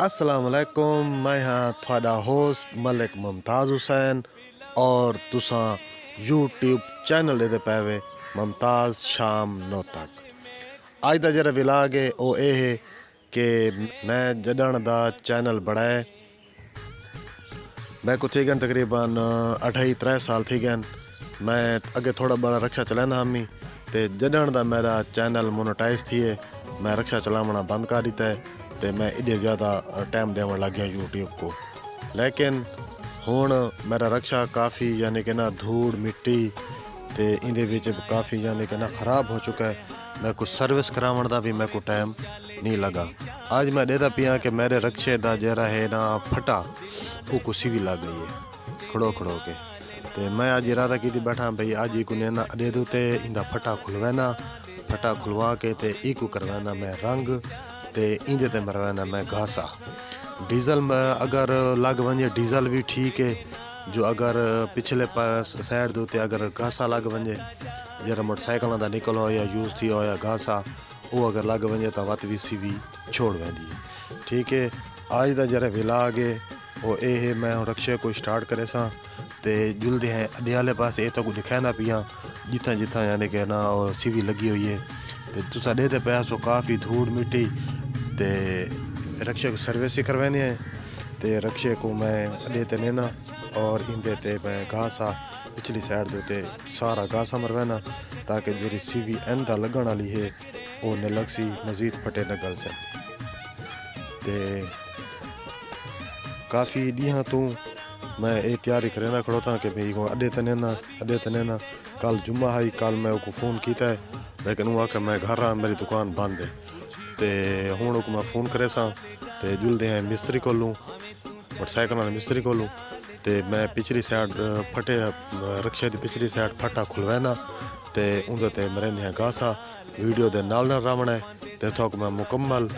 अस्सलाम वालेकुम। मैं हाँ थोड़ा होस्ट मलिक मुमताज़ हुसैन और तुसा यूट्यूब चैनल दे पैवे मुमताज़ शाम 9 तक। अज का जरा विलाग है वो ये है कि मैं जडन दा चैनल बढ़ाए मैं को थी गए तकरीबन 28-3 साल थी गए। मैं अगे थोड़ा बड़ा रक्षा चलाना हमी ते जडन दा मेरा चैनल मोनेटाइज थी है मैं रक्षा चलावना बंद कर दिता है तो मैं इतने ज़्यादा टाइम देवन लग गया यूट्यूब को। लेकिन हुण मेरा रक्षा काफ़ी यानी कि ना धूड़ मिट्टी ते इंदे विच काफ़ी यानी कि ना ख़राब हो चुका है। मैं कुछ सर्विस करावन दा भी मैं को टाइम नहीं लगा। आज मैं देता पिया कि मेरे रक्षे दा जरा है ना फटा वो कुछ भी लग गई है खड़ो खड़ो के। तो मैं आज इरादा की बैठा भाई आज ही को ना दे दो ते इंदा फटा खुलवाना फटा खुलवा के ते इको करवाना मैं रंग ते इंदे ते मरवाना मैं घासा। डीजल में अगर लग वजे डीजल भी ठीक है जो अगर पिछले पास साइड दे उत्ते अगर घासा लग वजे जरा मोटरसाइकिल का निकल हो या यूज़ थी हो या घासा वो अगर लग वजे तो वत भी सी भी छोड़ वेंदी है। ठीक है आज का जरा विलाग है वो ये है मैं रक्षे को स्टार्ट करे सा ते जुलदे हैं अड्डे वाले पास ये तो को दिखाना पिया जिथा जिथा यानी कि ना और सीवी लगी हुई है तो तुसा देते पे सो काफ़ी धूड़ मिट्टी ते रक्षे को सर्विस ही करवानी है ते रक्षे को मैं अड्डे ते लेना और इंदे ते मैं घासा पिछली साइड दे सारा घासा मरवाना ताकि जी सीवी एंड लगन वाली है वो न लग सी मजीद फटे न गल से। काफ़ी ॾींहं तू मैं ये तैयारी करेंदा खड़ो था कि भाई अड्डे ते नेना कल जुम्मा है कल मैं उसको फ़ोन किया है लेकिन वो आके मैं घर आ मेरी दुकान बंद है तो हूँ मैं फ़ोन करे सा तो जुलदे हैं मिस्त्री को लूँ मोटरसाइकिल वाले मिस्त्री को लूँ तो मैं पिछली साइड फटे रक्षे की पिछली साइड फटा खुलवाना तो उनके ते मरेंदे हैं घासा वीडियो के नाल रावण है तो थोक मैं मुकम्मल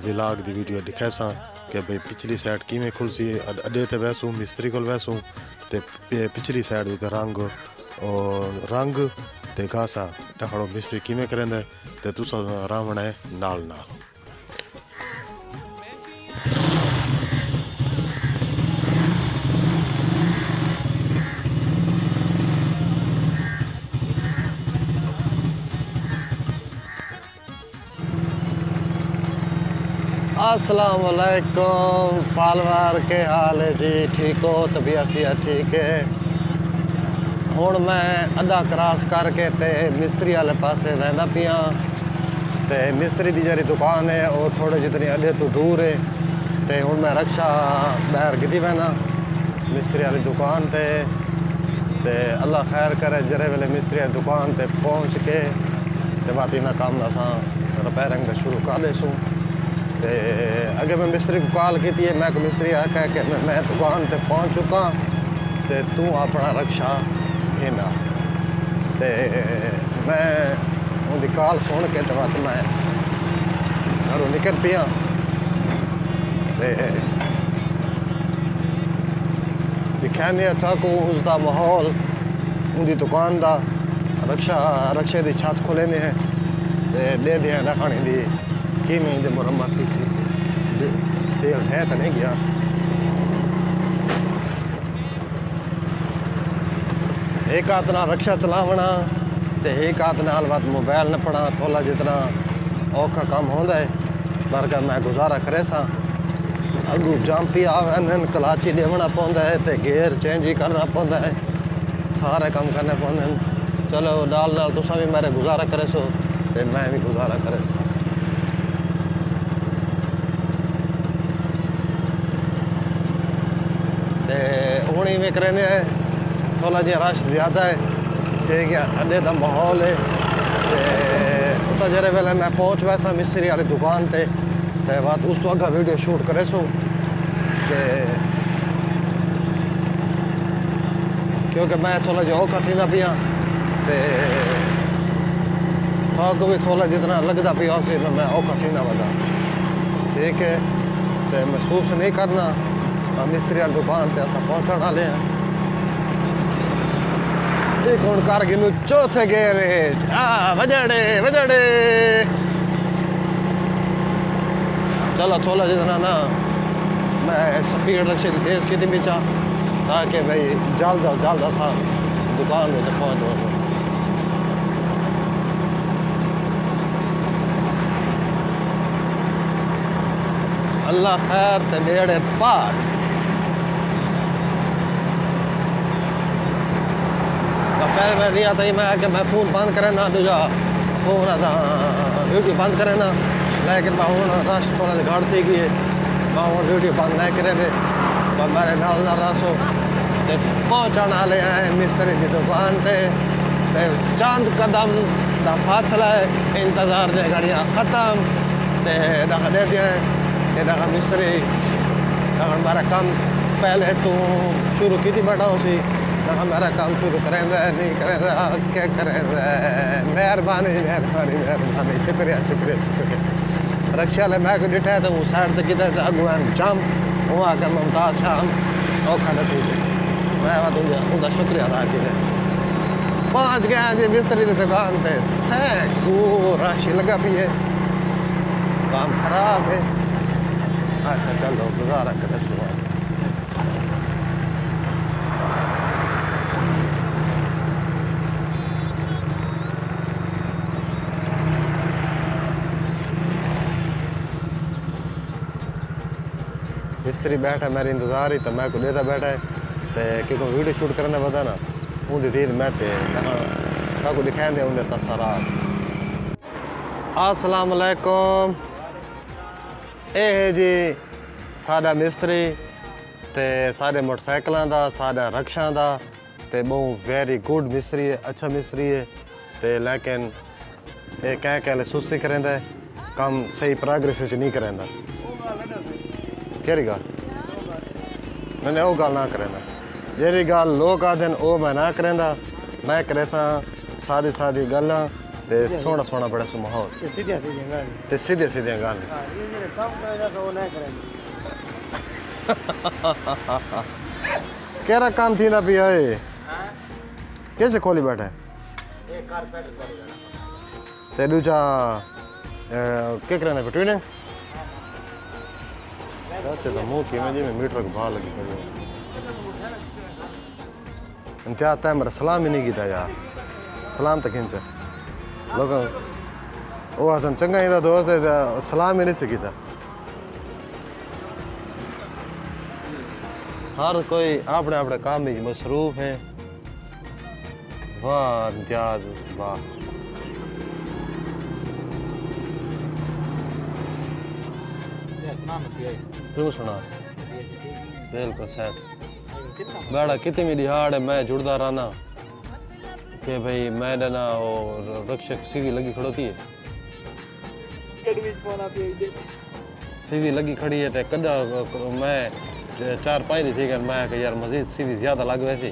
विलाग की वीडियो दिखा सा कि भाई पिछली साइड किमें खुलसी अड्डे ते वैसूँ मिस्त्री को वैसूँ तो पिछली साइड उत्ते रंग ते घासा टखड़ो मिस्त्री किमें करेंदा तो तुसा रावण है नाल नाल। अस्सलाम वालेकुम पालवार के हाल है जी ठीक हो तबीयत ठीक है। हुण मैं अड्डा क्रॉस करके ते मिस्त्री वाले पासे वहदा पिया ते मिस्त्री की जी दुकान है और थोड़े जितनी अड्डे तो दूर है तो हुण मैं रक्षा बाहर की वहना मिस्त्री वाली दुकान ते अल्लाह खैर करे जरे वेले मिस्त्री वाली दुकान ते पहुँच के ते बात इन्ना काम असां रिपेयरिंग का शुरू कर देसूँ। अगे मैं मिस्त्री को कॉल की थी मैं मिस्त्री आख्या कि मैं दुकान ते पहुँच चुका तो तू अपना रक्षा घेना तो मैं उनकी कॉल सुन के तो बात मैं घरों निकल पिया दिखाने था को उसका माहौल उनकी दुकान का रक्षे की छत खुले ने है दे दिया रखने की कि में मुरम्मत की तेल है तो नहीं गया। एक हाथ ना रक्षा चलावना तो एक हाथ नाल बात मोबाइल नपना थोड़ा जितना औखा काम होता है पर का मैं गुजारा करे सा अगू जंपी आवे कलाची देवना पौंदा है तो गेयर चेंज ही करना पौंदा है सारे काम करने पौंदे चलो नाल नाल तुसा भी मेरे गुजारा करे सो तो मैं भी गुजारा करे सा। हूँ इवें करेंगे थोड़ा जहा रश ज़्यादा है ठीक है अड्डे का माहौल है तो जरे वेले मैं पहुँच वैसा मिस्त्री वाली दुकान ते बात उस अगर वीडियो शूट करे सो क्योंकि मैं थोड़ा जो औखा थी पिया तो भी थोड़ा जितना लगता पिया उसे मैं औखा थी वधा ठीक है तो महसूस नहीं करना मिस्त्री वाली दुकान से अस पहुँचने वाले हैं। एक हूँ कारगिल चौथे गेरे वजड़े वजड़े चलो थोड़ा जितना ना मैं स्पीड रक्शे की तेज़ की थी पीछा ताकि भाई जल्द असा दुकान में पहुँच वञो। अल्लाह खैर ते बेड़े पार। पहले मैं नहीं आता ही मैं आके मैं फ़ोन बंद करें ना दूजा फ़ोन आता वीडियो बंद करें ना, लेकिन मैं हूँ रश थोड़ा घट थी गई मैं हूँ वीडियो बंद नहीं करे थे पर मेरे नाल रस हो ते पहुँचण वाले हैं मिस्त्री की दुकान ते चंद कदम का फासला है, इंतज़ार दे घड़ियाँ ख़त्म ते दे दिया ये मिस्त्री मेरा काम पहले तू शुरू की थी बैठा उसी मेरा काम शुरू करेंदा नहीं करेंदा क्या करेंदा। मेहरबानी मेहरबानी मेहरबानी शुक्रिया शुक्रिया शुक्रिया। रक्षा ले मैं को डिठा तो वो साइड तक किधर जागुआन जम वो आकर मुमताज़ शाम और खाना थी मैं उनका शुक्रिया अदा किया। पहुँच गया जी मिस्त्री की दुकान पे थैंक्स। वो रश लगा भी है काम खराब है। अच्छा चलो गुजारा कर शुरू मिस्त्री बैठा मेरे इंतज़ार ही तो मैं को लेता बैठा है तो क्योंकि वीडियो शूट करने बता ना उनकी दीद मैं को दिखाए दे उनके तसरात। अस्सलाम वालेकुम ये है जी साडा मिस्त्री ते साडे मोटरसाइकिलों का साडा रक्शा का ते बहुत वेरी गुड मिस्त्री है अच्छा मिस्त्री है ते लेकिन ये क्या सुस्ती करेंदा है काम सही प्रोग्रेस नहीं करेंदा। केरी गल नहीं वो गल ना करेंदा जेरी गल लोग आखते हैं वो मैं ना करेंदा मैं करे सादी सादी गल्लां ते सोहना सोहना बड़ा सो माहौल ते सीधे सीधे गल केरा काम थींदा पिया है कैसे खोली बैठा है ते दूजा क्या करेंदा पे ट्रेनिंग तो मुँह की में जी में मीटर को भाव लगी पड़ी इंतहा तय मेरा सलाम ही नहीं किया यार सलाम तक खिंचा लोग वो हसन चंगा ही दोस्त है सलाम ही नहीं से किया। हर कोई अपने अपने काम में मसरूफ है। वाह इम्तियाज वाह तू सुना बिल्कुल सैट बड़ा कितनी भी दिहाड़ है मैं जुड़ता रहना कि भाई मैं ना वो रक्षक सीवी लगी खड़ोती है सीवी लगी खड़ी है तो कदा मैं 4-5 दिन थी मैं यार मजीद सीवी ज्यादा लग वैसे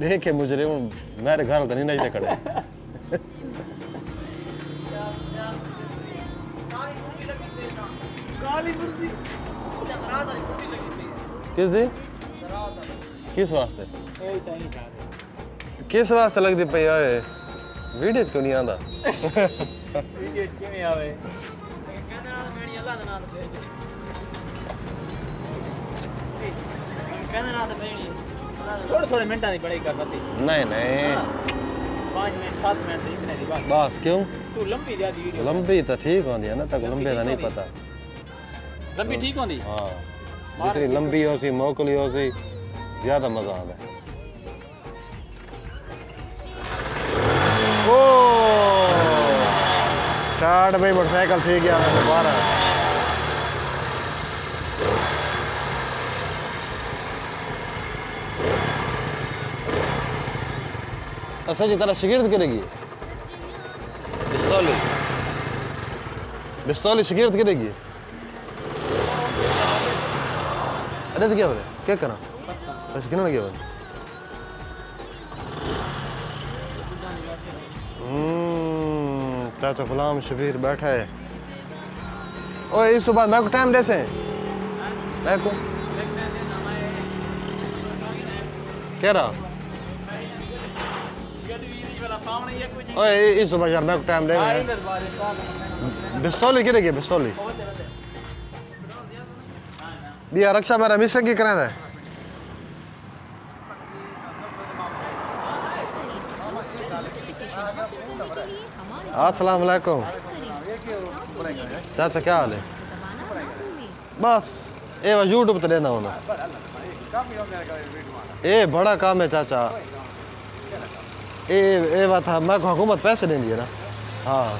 देखे मुजरे मेरे घर तो नहीं नहीं खड़े किस दी किस वास्ते किस वास्ते लगती पई आए वीडियो क्यों नहीं आंदा वीडियो किवें आवे कहंदे नाल मेरी अल्लाह दा नाम ते कहंदे नाल ते मेरी थोड़े मिनटां दी बड़ी कर सकती नहीं 5 मिनट 7 मिनट इतने दी बस क्यों तू लंबी ज्यादा वीडियो लंबी तो ठीक होंदी है ना तक लंबे का नहीं पता लंबी ठीक होंदी हां जितनी लंबी हो सी मोकली हो सी ज्यादा मजा आता है। ओ स्टार्ट भाई मोटरसाइकिल थी गया दोबारा अच्छा जी तरह शिगिर्द करेगी बिस्तौली शिगिर्द करेगी अरे तो क्या हो रहा है क्या करा बस कितना लगे बस चाचा गुलाम शबीर बैठा है और इस सुबह मैं को टाइम देसे मैं को क्या रहा ओए इस सुबह यार मैं को टाइम दे बिस्तौली किधर गई बिस्तौली बिया रक्षा मेरा मिशन की करें है अस्सलाम वालेकुम चाचा क्या हाल है बस ये यूट्यूब तो देना होना ये बड़ा काम है चाचा ये बात है मैं हुकूमत पैसे देंदी है ना हाँ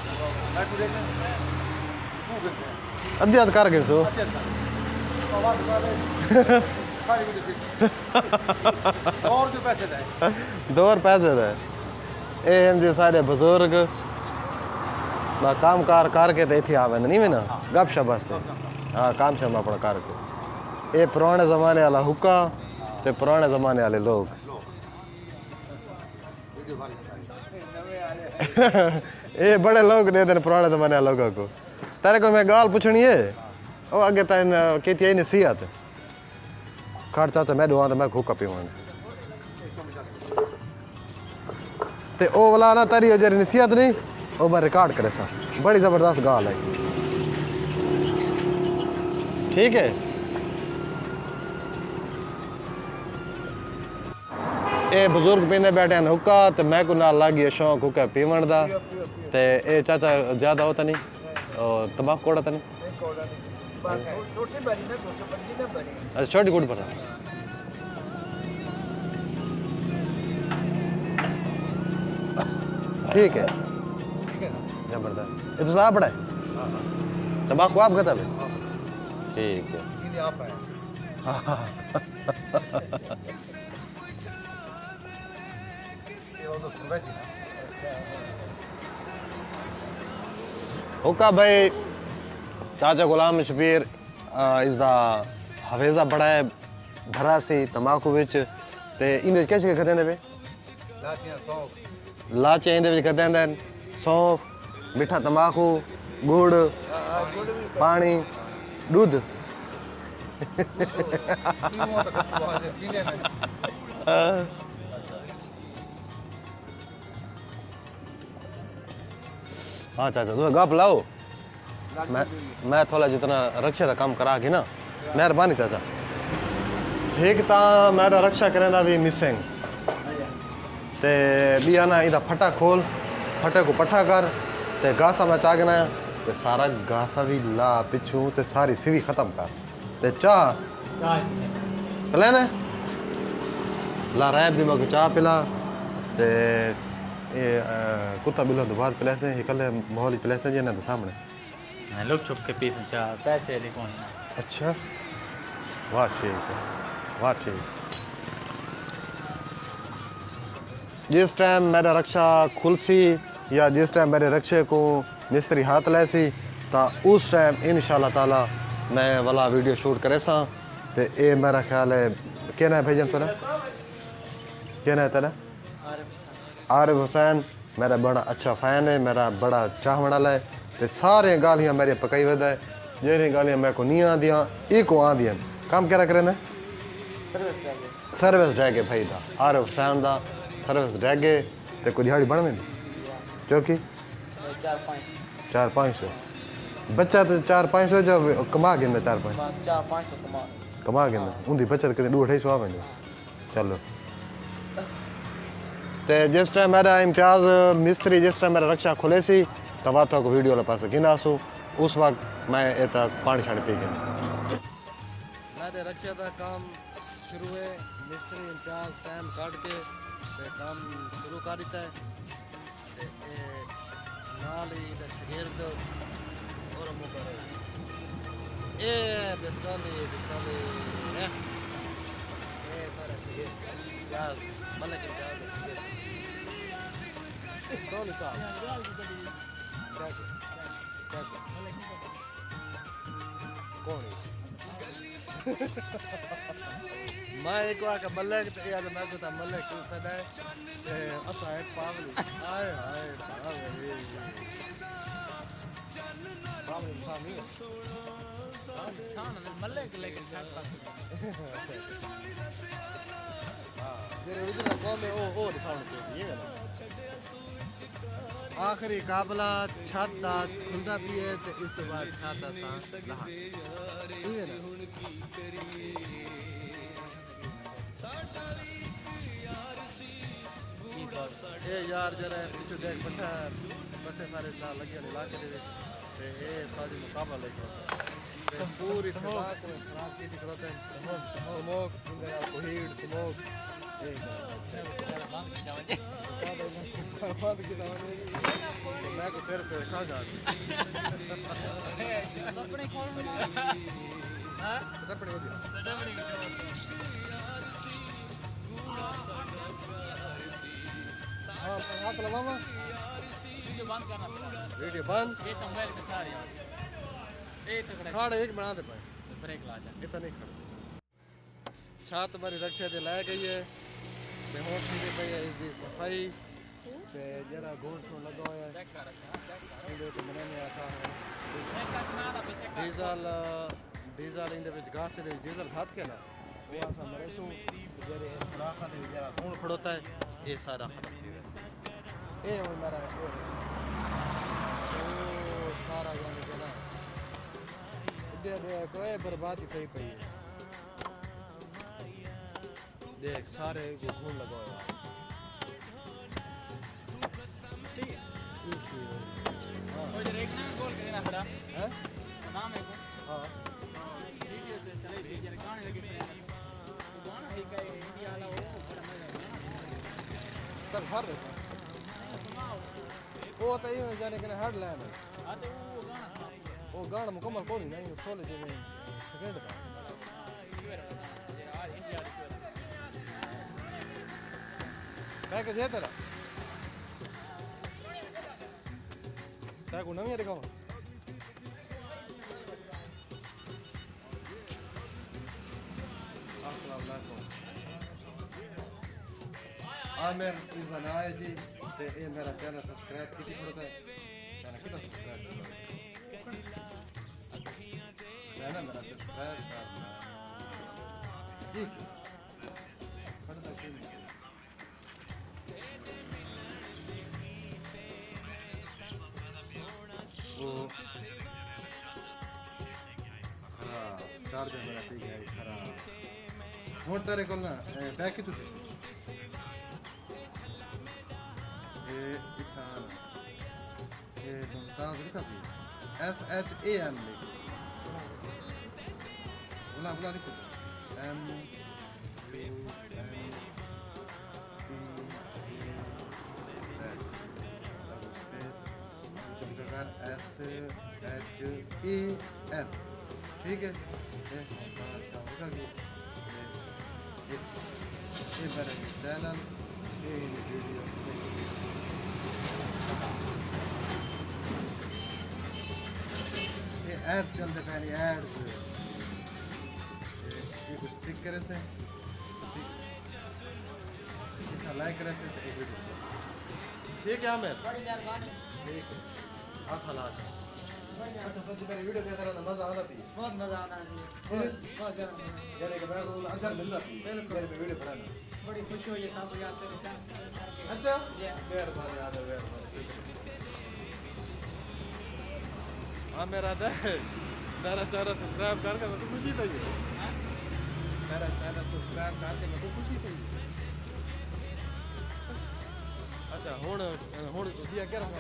अद्धी कर गए सो दौर पैसे दे ये सारे बुजुर्ग ना काम कार करके तो इतने आवे नहीं में ना गप शप वास्ते हाँ काम शम अपना करके ये पुराने जमाने वाला हुक्का ते पुराने जमाने वाले लोग ये बड़े लोग दे देन पुराने जमाने वाले लोगों को तेरे को मैं गाल पूछनी है ओ आगे तन कहती है नसीहत खर्चा तो मैं दुआ तो मैं हुक्का पीवां ते ओ वाला ना तेरी जरी नसीहत नहीं ओ मैं रिकॉर्ड करे सा बड़ी जबरदस्त गाल है ठीक है ये बुजुर्ग पींदे बैठे हैं हुक्का ते मैं को नाल लग गया शौक हुक्का पीवण दा ते ये चाचा ज्यादा होता नहीं और तंबाकू कोड़ा तो नहीं अच्छा छोटी गुड़ पर ठीक है जबरदस्त ये तो साहब बड़ा है तंबाकू आप कहता है ठीक है हुक्का भाई चाचा गुलाम शबीर इसका हवेजा बड़ा है भरा सी तंबाकू विच ते इंदे किश के खदे ने लाचे इंदे विच खदे ने सौंफ मिठा तंबाकू गुड़ पानी दूध हाँ चाचा तुम गप लाओ मैं थोड़ा जितना रक्षा का काम करा के ना मेहरबानी चाचा ठीक ता मेरा रक्षा करें भी मिसिंग ते भी आना इधर फटा खोल फटे को पट्ठा कर ते गासा में चा गिना ते सारा गासा भी ला पिछू ते सारी सिवी खत्म कर ते चाह पिलाने ला रैब भी मग चाह पिला ते ये कुत्ता बिल्ला तो बाद पिलासे ये कल माहौल पिलासे जी ना तो सामने लोग छुप के पीस में चाह पैसे लिखो अच्छा वाह ठीक है वाह ठीक जिस टाइम मेरा रक्षा खुलसी या जिस टाइम मेरे रक्षे को मिस्त्री हाथ लैसी ता उस टाइम इंशाल्लाह ताला मैं वाला वीडियो शूट करे सा ते ये मेरा ख्याल है क्या ना है भाईजान तेरा क्या ना है तेरा आरिफ हुसैन मेरा बड़ा अच्छा फ़ैन है मेरा बड़ा चाहने वाला है ते सारे गालियाँ मेरी पकाई वद है जेरी गालियाँ मैं को नहीं आदियाँ एक आदियाँ काम क्या करें ना सर्विस ड्रैगे भाई दा आरिफ हुसैन दा सर्विस ड्रैगे ते कोई दिहाड़ी बन में क्योंकि 4-500 बच्चा तो 4-500 जो कमा गिंदा 4-500 कमा गिंदा उनकी बचत कितनी 2-250 आ वेंदी चलो ते जिस टाइम मेरा इम्तियाज़ मिस्त्री जिस टाइम मेरा रक्षा खुले सी तब तो वीडियो वाले पास गिनासू उस वक्त मैं इतना पानी शानी पी गया मेरे रक्षा का काम शुरू है मिस्त्री इम्तियाज़ टाइम काट के काम शुरू कर देता है नाल ही शरीर दो और मुकर ए बिस्ताली ए सारा शरीर प्याज मलक प्याज बिस्ताली का कौन मैं एक बार का मलक यार मैं को था मलक क्यों सदा है असा है पागल हाय हाय पागल पागल सामी इंसान मलक लेकिन खाता हां ये ओरिजिनल कौन है ओ साउंड को ये आखिरी काबला छत दा खुंदा भी है ते इस तो बाद छत दा लहा ठीक है ना ये यार जरा पिछू देख बट्टे सारे ना लगे वाले इलाके दे विच ते ये साजी मुकाबला लेके ते पूरी खराब की दिखता है स्मोक इंदे कोहीड स्मोक ये बात की दावने मैं को तेरे से खा जा अपने कौन हां तपड़े हो हां हाथ लगावा वीडियो बंद करना पड़ा वीडियो बंद ये तो मोबाइल के छाड़ यार ए तो खड़ा खाड़ एक बना दे पाए ब्रेक ला जा इतना नहीं खड़ा छत हमारी रक्षा दे ला गई है मैं होश नहीं पई है इसकी सफाई ते जरा गोश्त में लगा हुआ है चेक कर चेक इंदे तो मने में आसा है कर ना दा चेक डीजल इंदे विच घास दे डीजल खाद के ना वो आसा मरे सो जरे खराखा दे जरा खून खड़ोता है ये सारा खत्म ये हो मेरा ओ सारा यानी के ना दे कोई बर्बादी थई पई है देख सारे को खून लगा हुआ है वो जो एक नाम बोल के देना पड़ा हैं नाम है को हां वीडियो पे चले थी जरा गाने लगे थे तो गाना ही का इंडिया वाला वो बड़ा मजा आया चल हर वो तो ये जाने के हेडलाइन है हां तो वो गाना था वो गाना मुकम्मल कोई नहीं सोले जो में सेकंड का आज इंडिया की मैं के जेतरा ताको नवी दिखाओ अस्सलाम वालेकुम आमिर इस बनाए जी ते ये मेरा चैनल सब्सक्राइब कीती पड़ता है चैनल कितना सब्सक्राइब चैनल मेरा सब्सक्राइब करना सीख पड़ता क्यों नहीं वो खराब चार्जर मेरा ठीक है खराब हूँ तेरे को ना बैक की ये मुमताज लिखा भी SHAM लिखा बुला लिखो SHAM ठीक है ये मेरा चैनल ये वीडियो ये ऐड चलते पहले ऐड ये कुछ स्टिकर से लाइक करे से एक वीडियो ठीक है आमिर बड़ी मेहरबानी ठीक है हाथ हला अच्छा सच मेरी वीडियो देख रहा था मजा आता थी बहुत मजा आना है बहुत ज्यादा यानी कि मैं को अंदर मिलता थी मेरे पे वीडियो बनाना बड़ी खुशी हुई है साहब यार तेरे साथ अच्छा मेहरबानी याद है मेहरबानी हाँ मेरा मेरा चैनल सब्सक्राइब करके मैं तो खुशी थी मेरा चैनल सब्सक्राइब करके मैं तो खुशी थी अच्छा हुण दिया क्या रखा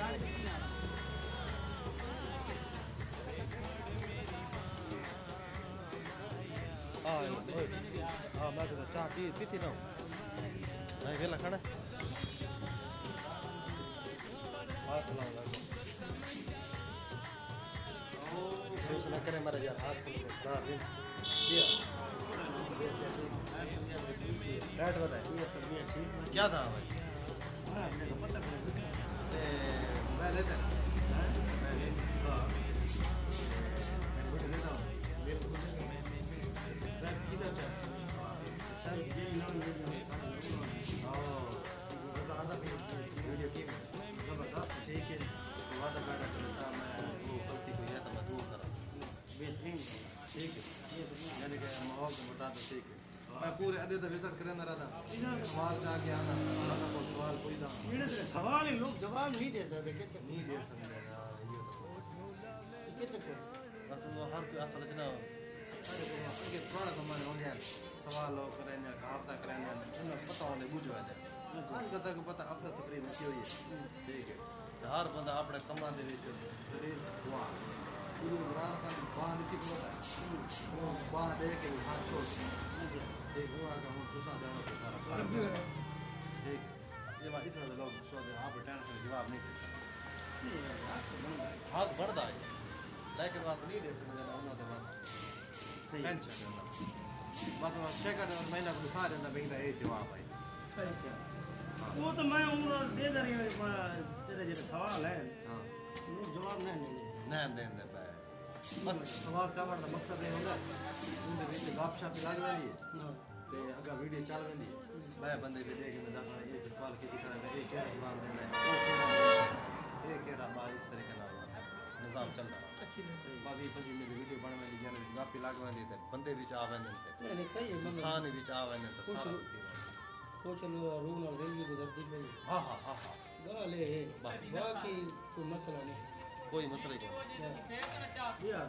हाँ मैं तो चाह पीती ना मैं वेला खाना सोचना करे मेरा यार हाथ खराब है दिया रेट बताए क्या था भाई मैं लेता पूरे अदे दा विजिट करंदा रहंदा सवाल जा के आना अल्लाह को सवाल कोई ना ਜਿਹੜੇ ਸਵਾਲ ਹੀ ਲੋਕ ਜਵਾਬ ਨਹੀਂ ਦੇ ਸਕਦੇ ਕਿ ਚੱਕਰ नहीं दे सकते ना ये ਕਿ ਚੱਕਰ बस वो हर कोई असल च ना आगे पुराने जमाने होंदे हैं सवाल लोग करंदे हैं कहावतां करंदे हैं उन्हें पता होने बुझ वजह आज तक पता अफरा तकरीब मची हुई है ठीक है हर बंदा अपने कमां दे विच शरीर दुआ पूरी कुरान का बांध की बोलता है वो बांध दे के हाथ छोड़ एक हुआ का हम तुसा जानो तो सारा ठीक ये बात इस तरह लोग शो दे आप टेंशन जवाब नहीं दे सकते हाथ बढ़ता है लेकिन बात नहीं दे सकते ना उन्होंने बात टेंशन लेना बात वो सेकंड और महीना को सारे ना बेंदा ये जवाब है अच्छा वो तो मैं उम्र दे रही हूं तेरे जो सवाल है हां वो जवाब नहीं ना देंदे पे बस सवाल चावड़ का मकसद ये होता है उनके बीच गपशप लग वेंदी है ते अगर वीडियो चल वेंदी मैं बंदे भी देख मैं देखना ये सवाल की तरह है एक क्या जवाब देना है एक क्या बात इस तरीके का निजाम चल रहा है अच्छी नहीं सही बाकी पंजी मेरी वीडियो बन वेंदी जाने गप लग वेंदी ते बंदे भी आ वेंदे नहीं सही है मतलब इंसान भी आ वेंदे तो सारा कुछ लोग रूम और रेलवे गुजरती है हां हां हां गाले है बाकी कोई मसला नहीं कोई मसला नहीं यार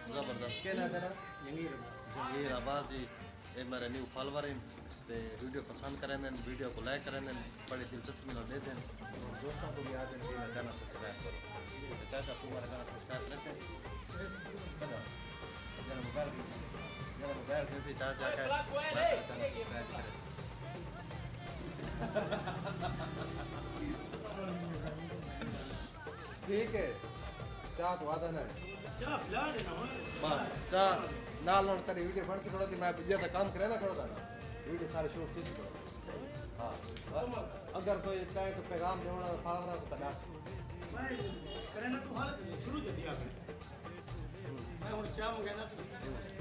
जबरदस्त कहना जरा जंगीर जंगीर आबाद जी ये मेरे न्यू फॉलोवर हैं ते वीडियो पसंद करें वीडियो को लाइक करें बड़ी दिलचस्पी ना लेते हैं दोस्तों को भी आज मेरा चैनल सब्सक्राइब करो चाचा तू हमारा चैनल सब्सक्राइब करे से बना जरा मोबाइल कैसे चाचा का चैनल सब्सक्राइब करे ठीक है चाह तो आदा ना क्या पिला देना बस चाह नाल नोट करी वीडियो बन से थोड़ा सी मैं जे काम करे ना थोड़ा सा वीडियो सारे शूट थी हां अगर कोई चाहे तो पैगाम देना फावरा को तदा मैं करे ना तू हालत शुरू जो दिया मैं और चाह मंगाना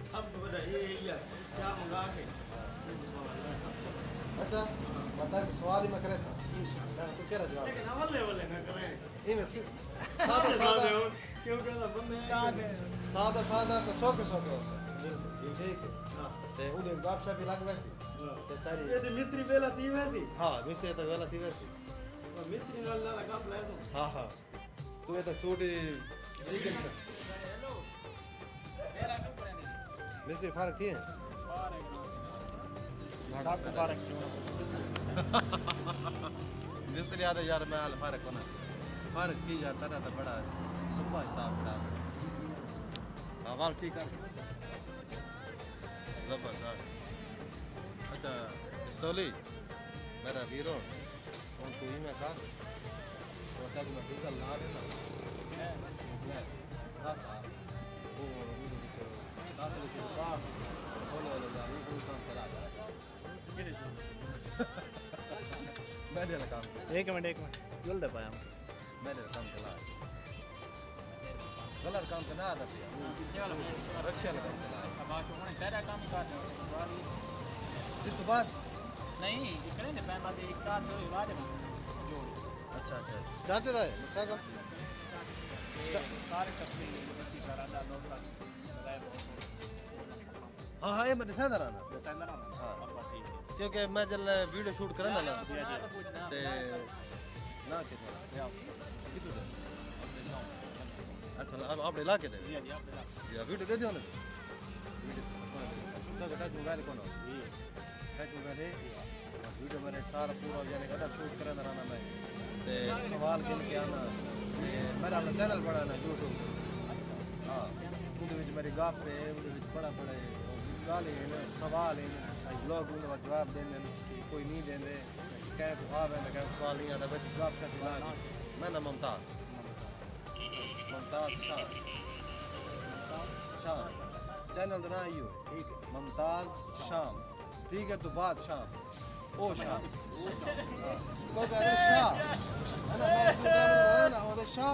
सब तो बड़ा ये यार क्या मंगा के अच्छा बता सवाल ही मैं करे सा इंशाल्लाह तो क्या जवाब लेकिन अवल लेवल है ना करें इनमें सादा सादा क्योंकि ना बंदे याद है सादा सादा तो शौक शौक हो ठीक है ते उदे गपशप भी लग वैसी ते तारी ये तो मिस्त्री वेला थी वैसी हां मिस्त्री तो वेला थी वैसी मिस्त्री नाल ना गप ले सो हां हां तू ये तक सूट सीखन से हेलो मेरा क्यों करेंगे मिस्त्री फर्क थी साहब मुबारक मिस्त्री आदे यार मैं हाल फर्क होना फर्क की जाता ना तो बड़ा लंबा हिसाब किताब आवाम ठीक है जबरदस्त अच्छा पिस्तौली मेरा वीरो उन तू ही मैं कर वो तक मैं डीजल ला देना हां साहब वो दाखिल की बात बोलो वाले जा रही कोई काम करा मैंने काम एक मिनट जल्द पाया मैंने काम चला गलत काम करना आता था रक्षा लगा शाबाश होने तेरा काम कर इस तो बाद नहीं इकरे ने पैमा दे एक कार जो वादे में जो अच्छा अच्छा चाचा था क्या काम सारे तस्वीर की सारा दा लोग लगाए बहुत हाँ हाँ ये मैं दिखा रहा था डिजाइनर हाँ। अब ठीक है क्योंकि मैं जब वीडियो शूट करना ना ते ना कितना कितना अच्छा अब आप ला के दे या वीडियो दे दियो ना वीडियो तो टच मोबाइल कौन है टच मोबाइल है वीडियो मैंने सारा पूरा यानी कदा शूट करना रहना मैं ते सवाल गिन के आना ते मेरा अपना चैनल बड़ा ना यूट्यूब हाँ उनके विच मेरी गप है उनके विच बड़ा बड़ा गाली है सवाल है लोग उनका जवाब देंगे कोई नहीं देंगे क्या जवाब है क्या सवाल नहीं आता बस जवाब का दिमाग मैं ना मुमताज शाह चैनल का नाम ही हो ठीक है मुमताज शाम ठीक है तो बात शाम ओ शाम को करे शाह है ना वो शाह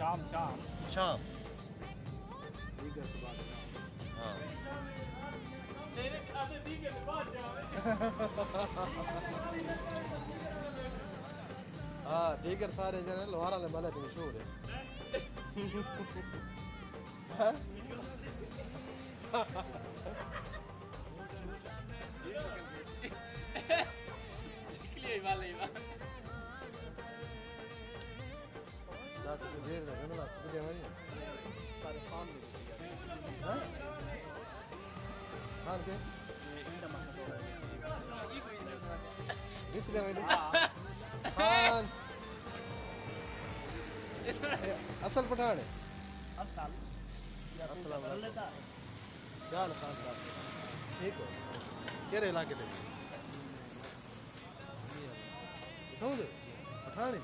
शाम शाम शाम ठीक है तो बात हाँ तेरे आधे ठीक है बात जावे हाँ ठीक है सारे जने लोहारा ने बना तो मशहूर है असल पठान है असल जान खान साहब ठीक हो केरे इलाके ते समझ पठान है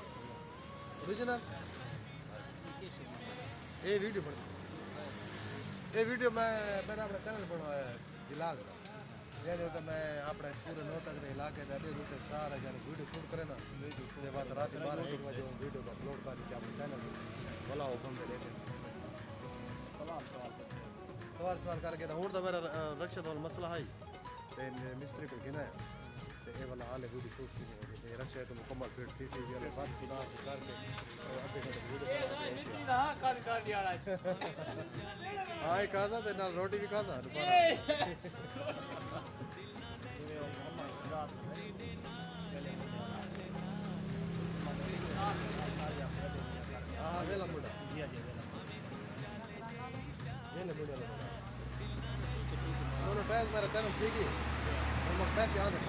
ओरिजिनल ये वीडियो बन ये वीडियो मैंने अपने चैनल बनाया है दिलाग का यानी तो मैं अपने पूरे नौ तक के इलाके का दे दूसरे सारा यानी वीडियो शूट करे ना उसके बाद रात 12-1 बजे वीडियो को अपलोड कर दिया अपने चैनल पे बोला हुक्म दे लेते सवाल करके तो तो मेरा रक्षा तो मसला है ते मिस्त्री को गिना ते ये वाला हाल वीडियो शूट की नहीं होगी ते रक्षा तो मुकम्मल फिट थी सी वाले बात खुदा से करके अभी तो वीडियो हां एक खासा ते नाल रोटी भी खाता हां वेला मुंडा वेला मुंडा दोनों पैसे मेरा चैनल ठीक है हम पैसे आने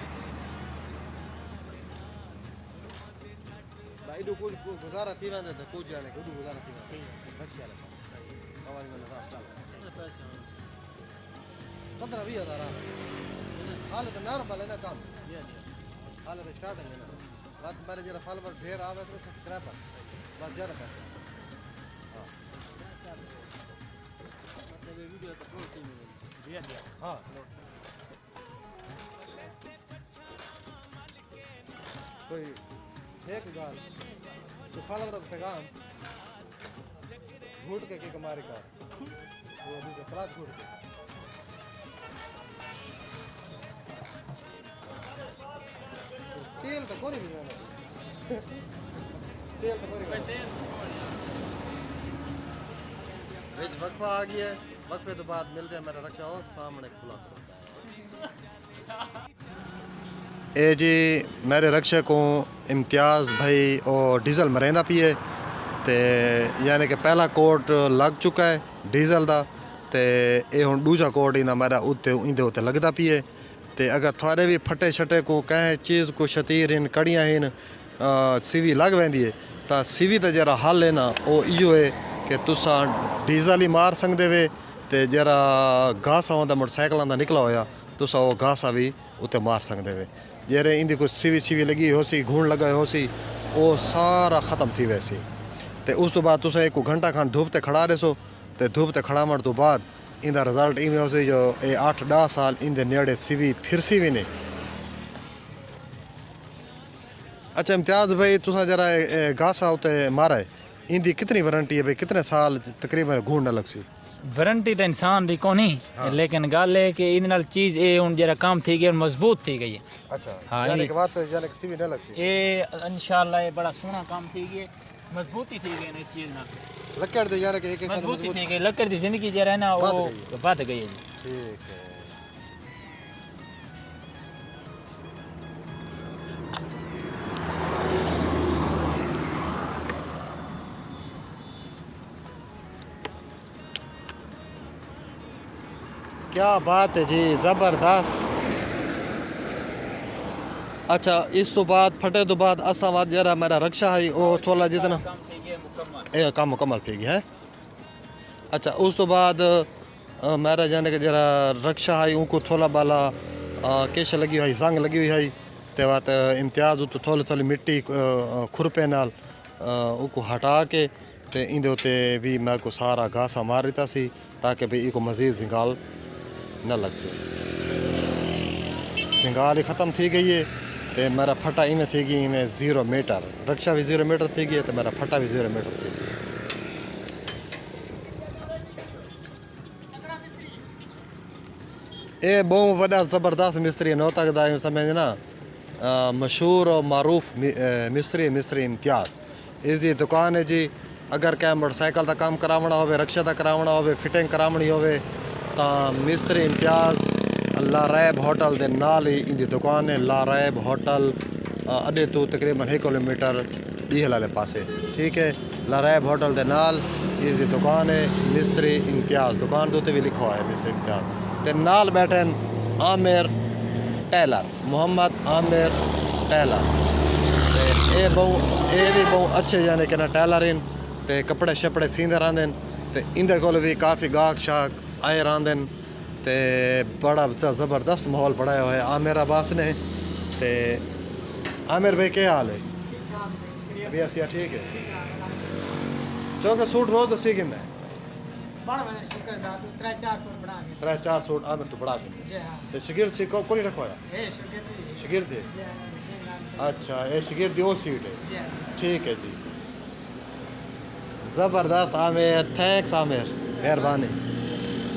भाई दो कुछ गुजारा थी वंदे तो कुछ जाने को गुजारा थी रशिया ले हमारी में रात चल 15-20 हज़ार हाल तो नॉर्मल है ना काम हाल तो स्टार्टिंग है ना बात मेरे जरा फॉलोवर ढेर आवे तो सब्सक्राइबर बस जरा पैसे हां मतलब वीडियो तो अपलोड की दिया हां कोई एक गाल तो फॉलोवर का पैगाम घूट के कमारे का वो अभी तो फ्लाट घूट के तेल तो कोरी भी नहीं तेल तो कोरी विच वक्फा आ गया है वक्फे तो बाद मिलते हैं मेरा रक्षा हो सामने खुला ए जी मेरे रक्षा को इम्तियाज़ भाई और डीजल मरेंदा पिए ते यानी कि पहला कोट लग चुका है डीजल दा ते ये हुण दूजा कोट इंदा मेरा उत्ते इंदे उत्ते लगदा पिए ते अगर थोड़े भी फटे छटे को कहें चीज़ को शतीर इन कड़ियाँ इन सीवी लग वेंदी है तो सीवी तो जरा हल है ना वो इो है कि तुसा डीजल ही मार सकते वे ते जरा घासा होंदा मोटरसाइकिल का निकला होया तुसा वो घासा भी उत्ते मार सकते वे जेरे इंदी कोई सीवी लगी हो सी घूण लगा हो सी वो सारा ख़त्म थी वैसी ते उस तो बाद तुसा एक घंटा खंड धूप ते खड़ा रहो ते धूप ते खड़ावण तो बाद इंदा रिजल्ट इवें हो सी जो 8-10 साल इंदे नेड़े सीवी फिर सी भी नहीं। अच्छा इम्तियाज़ भाई तुसा जरा घासा उते मारा है इंदी कितनी वारंटी है भाई कितने साल तकरीबन घूण न लगसी वारंटी तो इंसान दी कोनी लेकिन गल है कि इन नाल चीज ए हुन जरा काम थी गई मजबूत थी गई है। अच्छा हाँ, यानी ये- कि बात यानी कि सीवी न लगसी ए इंशाल्लाह ये बड़ा सोना काम थी गई मजबूती थी गई ना इस चीज नाल लकड़ दे यानी कि एक साल मजबूती मजबूत थी गई लकड़ दी जिंदगी जरा है ना बच वो गई है। बच गई है जी। ठीक है क्या बात है जी ज़बरदस्त। अच्छा इस तो बाद फटे तो बाद असा वाद जरा मेरा रक्षा है वो थोड़ा जितना काम थी गई मुकम्मल ये काम मुकम्मल थी गया है। अच्छा उस तो बाद मेरा जाने के जरा रक्षा है उनको थोड़ा बाला केश लगी हुई जंग लगी हुई है ते बात इम्तियाज़ तो थोड़ी थोड़ी मिट्टी खुरपे नाल उनको हटा के ते इंदे उते भी मैं को सारा घासा मार दिता सी ताकि भाई इको मज़ीद जिंगाल न लग से जिंगाल ही ख़त्म थी गई है ते मेरा फटा इमें थी गई इमें 0 मीटर रक्षा भी 0 मीटर थी गई तो मेरा फटा भी 0 मीटर थी गई। ये बहुत वड़ा ज़बरदस्त मिस्त्री नौ तक दा समझना मशहूर और मारूफ मिस्त्री इम्तियाज़ इसकी दुकान है जी। अगर क्या मोटरसाइकिल का काम करावना हो रक्षा का करावना हो फिटिंग करावनी हो तो मिस्त्री इम्तियाज़ लारैब होटल दे नाल ही इंदी दुकान है। लारैब होटल अड्डे तो तकरीबन 1 किलोमीटर ॿीहल वाले पासे, ठीक है। लारैब होटल दे नाल इसकी दुकान है मिस्त्री इम्तियाज़, दुकान के उत्ते भी लिखा हुआ है मिस्त्री इम्तियाज़। ते नाल बैठे आमिर टेलर, मोहम्मद आमिर टेलर। ये भी बहुत अच्छे यानी कि ना टेलर इन ते कपड़े शपड़े सींदे रहंदे ते इंदे कोल भी काफ़ी गाहक शाहक आए रहंदे ते बड़ा ज़बरदस्त माहौल बनाया हुआ है आमिर अब्बास ने। ते आमिर भाई क्या हाल है? अभी असिया ठीक है। चौके सूट रोज दसी किंदा है? 3-4 सूट आमिर तो बड़ा के ते शिगिर से कोई रखवाया शिगिर थे। अच्छा ये शिगिर दी ओ सीट है, ठीक है जी। ज़बरदस्त आमिर, थैंक्स आमिर, मेहरबानी।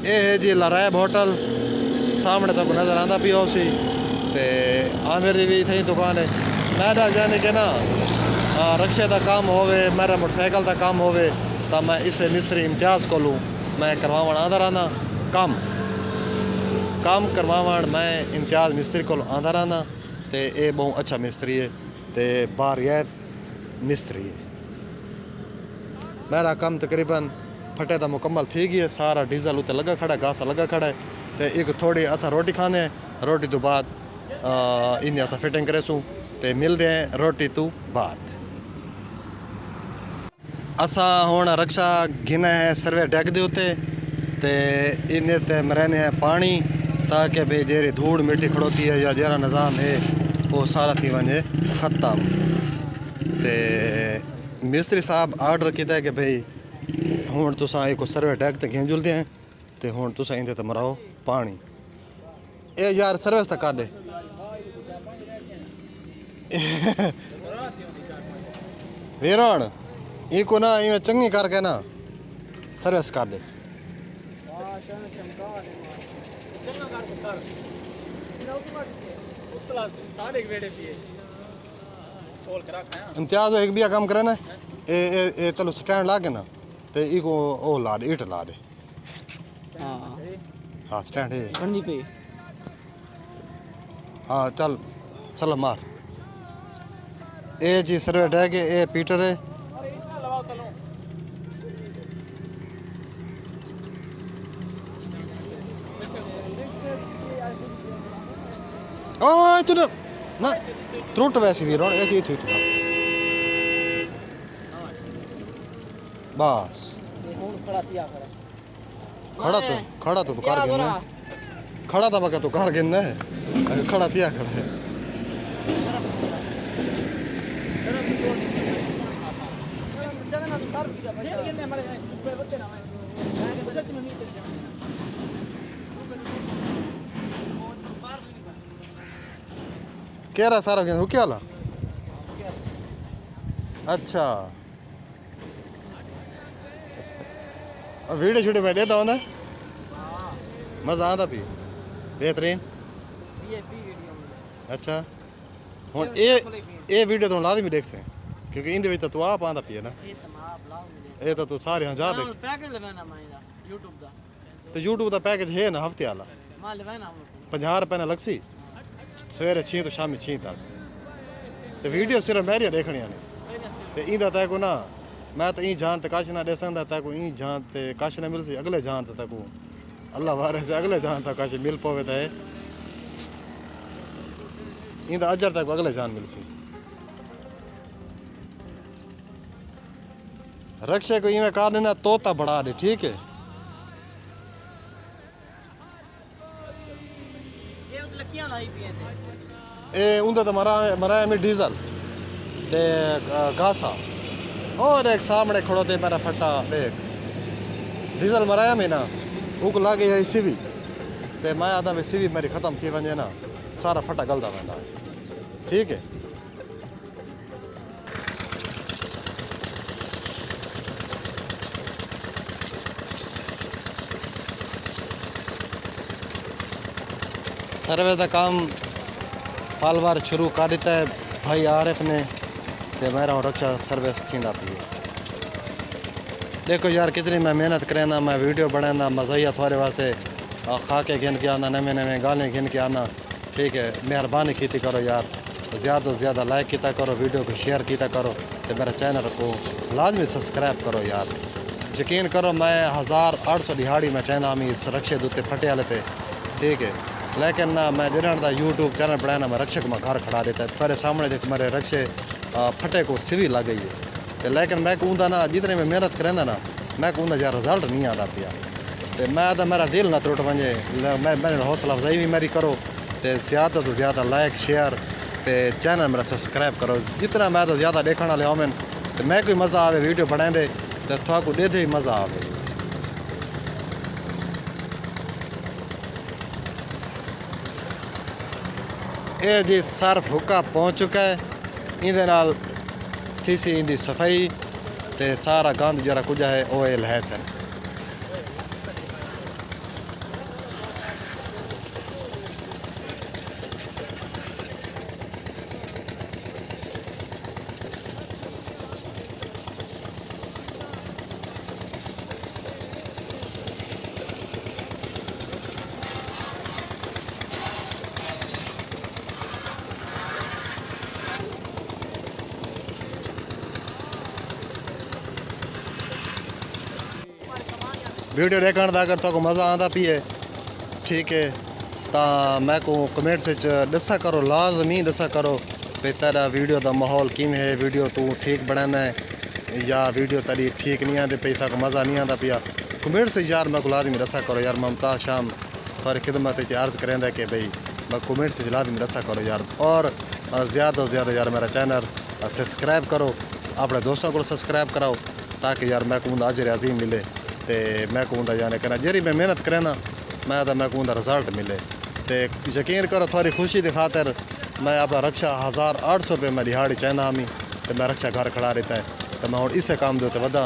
ये है जी लारैब होटल, सामने तक नज़र आंदा पिया उसी ते आमिर दी भी इत्थे दुकान है। मेरा जाने के ना रक्शे का काम होवे, मेरा मोटरसाइकिल का काम होवे तो मैं इसे मिस्त्री इम्तियाज़ को लूँ, मैं करवावन आंदा रहना काम करवावन मैं इम्तियाज़ मिस्त्री को आंदा रहना। तो ये बहुत अच्छा मिस्त्री है तो बारियत मिस्त्री है। मेरा काम तकरीबन फटे तो मुकम्मल थी गई है, सारा डीजल उत्ते लगा खड़ा है, गासा लगा खड़ा है। तो एक थोड़ी अच्छा रोटी खाने, रोटी तो बाद इन आता फिटिंग करे सूँ तो मिलते हैं रोटी तो बाद। असा हुण रक्षा गिना है सर्वे डेक दे उत्ते ते इन्हें ते मरने हैं पानी ताकि भाई जेरी धूड़ मिट्टी खड़ोती है या जरा निज़ाम है वो सारा थी वने ख़त्म। ते मिस्त्री साहब आर्डर किया है कि भाई हुण तुसां एक सर्वे डेक ते घें जुलदे हैं तो हुण तुसां इंदे ते मराओ पानी। ए यार सर्विस तक कर दे वीरण इको ना इवें चंगी करके ना सर्विस कर दे। इम्तियाज़ एक भी काम करे ना ए तलो स्टैंड ला के ना तो इको ओ ला दे, ईट ला दे। हाँ स्टैंड है हाँ चल चल मार। ए जी सर्वे है कि ए पीटर है। ओ तू ना त्रुट वैसे भी रोड ए जी थी बस खड़ा तो कर गिन खड़ा था मैं तो कर गिन खड़ा तिया खड़ा है। कह रहा सारा क्या क्या ला अच्छा वीडियो शूडियो में देता हूँ ना मज़ा आता भी बेहतरीन। अच्छा हूँ ये वीडियो तो लाजमी देख से क्योंकि इंदे विच तो आप आंदा पिए ना ये तो सारे हजार देख तो यूट्यूब का पैकेज है ना हफ्ते वाला 50 रुपए ना लगसी सवेरे 6 तो शामी 6 तक तो वीडियो सिर्फ मेरी देखनी ने तो इंदा तैको ना मैं तो ई जान तक काश ना दे सकता तैको ई जान ते काश ना मिल सी अगले जान तक अल्लाह वारे से अगले जान तक काश मिल पवे तो इंदा अजर तक अगले जान मिल सी। रक्षे को इवें कार देना तोता बढ़ा दे ठीक है। ए उंदा तो मरा में डीजल ते घासा और एक सामने खड़ो थे मेरा फटा देख डीजल मराया में ना उक लागे है सीवी ते मैं आदा में सीवी मेरी ख़त्म थी वने ना सारा फटा गलदा वेंदा ठीक है। सर्वे का काम पालवार शुरू कर दिता है भाई आरिफ ने तो मेरा रक्षा सर्विस थी पी। देखो यार कितनी मैं मेहनत करना मैं वीडियो बनाना मज़ा थोड़े वास्ते खाके गिन के आना, नवे नवे गाने गिन के आना। ठीक है, मेहरबानी की करो यार, ज़्यादा से ज़्यादा लाइक किया करो, वीडियो को शेयर किया करो, तो मेरे चैनल को लाजमी सब्सक्राइब करो यार। यकीन करो मैं 1800 दिहाड़ी में चाहना मैं इस रक्षे दूते फटे वाले थे। ठीक है, लेकिन ना मैं जिन्होंने का यूट्यूब चैनल बनाया ना, मैं रक्षक में घर खड़ा देता है तुम्हारे सामने देख मेरे रक्षे फटे को सिवी लग गई है। तो लेकिन मैं कहूँगा ना जितने में मेहनत करेंदा ना, मैं कहूँगा यार रिजल्ट नहीं आता पिया। तो मैं तो मेरा दिल ना टुट वजे, मेरे हौसला अफजाई भी मेरी करो, तो ज़्यादा तो ज़्यादा लाइक शेयर तो चैनल मेरा सब्सक्राइब करो। जितना मैं तो ज़्यादा देखने वाले होमन तो मैं कोई मज़ा आवे वीडियो बनाते तो थोड़ा दे ही मज़ा आवे। ये जी सर्फ हुक्का पहुँच चुका है, इंदे नाल थी सी इंदी सफाई ते सारा गंद जरा कुछ है वो लहस है। वीडियो देखने का अगर तो मज़ा आता पी है, ठीक है, तो मैं को कमेंट से दसा करो, लाजमी दसा करो भाई तेरा वीडियो का माहौल किमें है, वीडियो तू ठीक बनाना है या वीडियो तेरी ठीक नहीं आते पैसा को मज़ा नहीं आता पिया। कमेंट से यार मैं को लाजमी दसा करो यार। मुमताज़ शाम तुम्हारी खिदमत अर्ज़ करेंदा कि भाई मैं कमेंट से लाजमी दसा करो यार। और ज़्यादा से ज़्यादा यार मेरा चैनल सब्सक्राइब करो, अपने दोस्तों को सब्सक्राइब कराओ, ताकि यार मैं कहूँगा अजर अजीम मिले। तो मैं कहूँगा जाने कहना जरी मैं मेहनत करें ना, मैं कहूँगा रिजल्ट मिले। तो यकीन करो थोड़ी खुशी की खातर मैं अपना रक्षा 1800 रुपये मैं दिहाड़ी चाहना हमी, तो मैं रक्षा घर खड़ा रहता है, तो मैं और इससे काम दो तो वधा।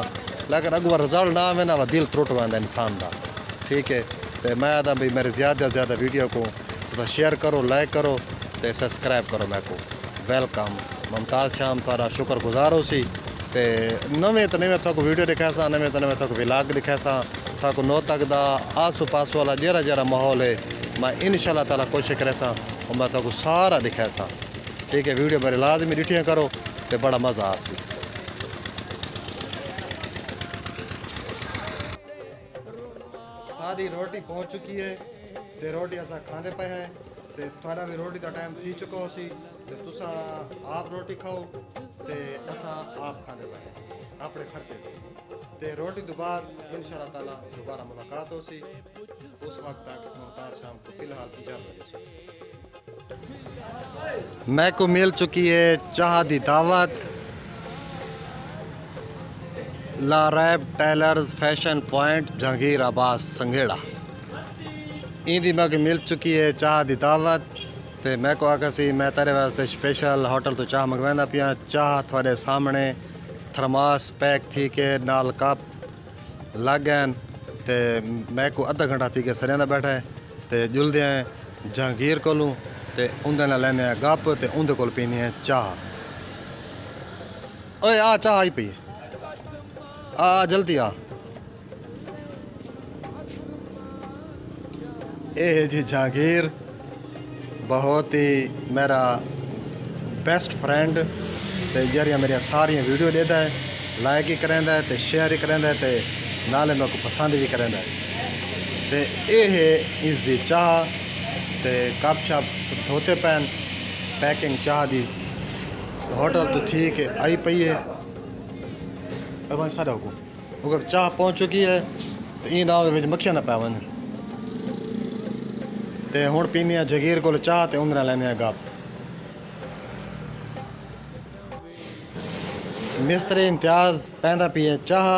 लेकिन अगवा रिजल्ट ना आवे ना, वह दिल टुट वादा इंसान का। ठीक है, तो मैं आता भाई मेरे ज़्यादा से ज़्यादा वीडियो को तो शेयर करो, लाइक करो, तो सब्सक्राइब करो। मैं को वेलकम मुमताज़ शाम थोड़ा शुक्रगुजार हो सी। तो नवे तो नवे थोक वीडियो दिखाया सा, नवे तो नवे थोक व्लॉग दिखाया सा, थोक नो तक दा आसो पासो वाला जरा जरा माहौल है मैं इंशाल्लाह ताला कोशिश करे सा और मैं थोक सारा दिखाया सा। ठीक है, वीडियो मेरे लाजमी डिठियाँ करो तो बड़ा मज़ा आ सी। सारी रोटी पहुँच चुकी है, तो रोटी असा खाते पे हैं, तो थोड़ा भी रोटी का टाइम थी चुका हो सी, तो तुसा आप रोटी खाओ तो असा आप खाते पे हैं अपने खर्चे। तो रोटी तो बाद इंशाल्लाह ताला दोबारा मुलाकात हो सी। उस वक्त तक मुमताज़ शाम को फ़िलहाल इजाज़त दे। मैं को मिल चुकी है चाह दी दावत, ला रैब टेलर्स फैशन पॉइंट जहांगीर आबाद संघेड़ा। इंदी मैं को मिल चुकी है चाह दी दावत। तो मैं को आखा सी मैं तेरे वास्ते स्पेशल होटल तो चाह मंगवांदा पिया। चाह थोड़े सामने थर्मास पैक थी के नाल कप लग गए। तो मैं को अद्धा घंटा थी के सरिया बैठा है, तो जुलदे हैं जहांगीर कोलू, तो उनके नाल लेने गप, तो उनके कोल पीनी है चाह। ओए आ चाह आई पी, आ जल्दी आ। ये है जी जहांगीर, बहुत ही मेरा बेस्ट फ्रेंड। तो जरिया मेरी सारिया वीडियो देता है, लाइक ही करेंदा है, तो शेयर ही करेंदा है, तो नाले मेरे को पसंद भी करेंदा है। तो ये है इसकी चाह, तो कप शप धोते पैन पैकिंग चाह दी होटल तो ठीक है आई पई है। अब सारे हुकुम चाह पहुँच चुकी है, तो ई ना हो मक्खियां ना पै वन। तो हुण पीने जगीर को चाह, तो उंदर लेने गप। मिस्त्री इम्तियाज़ पैदा पिए चाह,